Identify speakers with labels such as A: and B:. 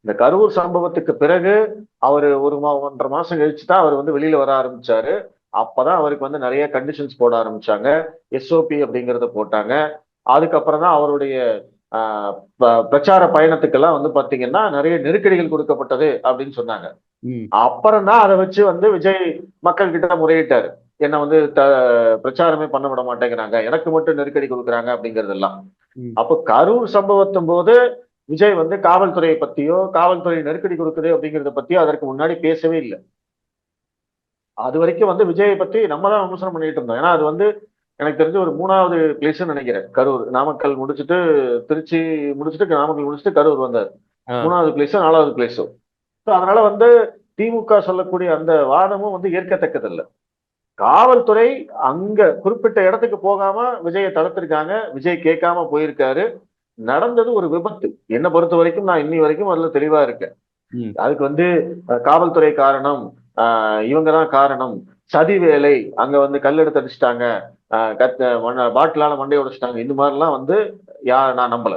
A: இந்த கரூர் சம்பவத்துக்கு பிறகு அவரு 1.5 மாசம் கழிச்சு தான் அவர் வந்து வெளியில வர ஆரம்பிச்சாரு. அப்பதான் அவருக்கு வந்து நிறைய கண்டிஷன்ஸ் போட ஆரம்பிச்சாங்க. எஸ்ஓபி அப்படிங்கறத போட்டாங்க. அதுக்கப்புறம் தான் அவருடைய ஆஹ் பிரச்சார பயணத்துக்கெல்லாம் வந்து பாத்தீங்கன்னா நிறைய நெருக்கடிகள் கொடுக்கப்பட்டது அப்படின்னு சொன்னாங்க.
B: ம்.
A: அப்புறம் தான் அதை வச்சு வந்து விஜய் மக்கள் கிட்ட முறையிட்டாரு. என்ன வந்து பிரச்சாரமே பண்ண விட மாட்டேங்கிறாங்க, எனக்கு மட்டும் நெருக்கடி கொடுக்குறாங்க அப்படிங்கறதெல்லாம்.
B: ம்.
A: அப்போ கரூர் சம்பவத்தும் போது விஜய் வந்து காவல்துறையை பத்தியோ காவல்துறை நெருக்கடி கொடுக்குது அப்படிங்கறத பத்தியோ அதற்கு முன்னாடி பேசவே இல்லை. அது வரைக்கும் வந்து விஜயை பத்தி நம்ம தான் விமர்சனம் பண்ணிட்டு இருந்தோம். ஏன்னா அது வந்து எனக்கு தெரிஞ்சு ஒரு 3வது பிளேஸ்ன்னு நினைக்கிறேன். கரூர் நாமக்கல் முடிச்சுட்டு, திருச்சி முடிச்சுட்டு, நாமக்கல் முடிச்சுட்டு கரூர் வந்தார்.
B: ஆ.
A: 3வது பிளேஸோ 4வது பிளேஸோ. அதனால வந்து திமுக சொல்லக்கூடிய அந்த வாதமும் வந்து ஏற்கத்தக்கதல்ல. காவல்துறை அங்க குறிப்பிட்ட இடத்துக்கு போகாம விஜயை தடுத்திருக்காங்க. விஜய் கேட்காம போயிருக்காரு. நடந்தது ஒரு விபத்து. என்ன பொறுத்த வரைக்கும் நான் இன்னி வரைக்கும் அதுல தெளிவா இருக்கேன்.
B: ம்.
A: அதுக்கு வந்து காவல்துறை காரணம், இவங்க தான் காரணம், சதி வேலை, அங்க வந்து கல் எடுத்து அடிச்சிட்டாங்க, பாட்டிலால மண்டையை உடைச்சிட்டாங்க, இந்த மாதிரி எல்லாம் வந்து நான் நம்பல.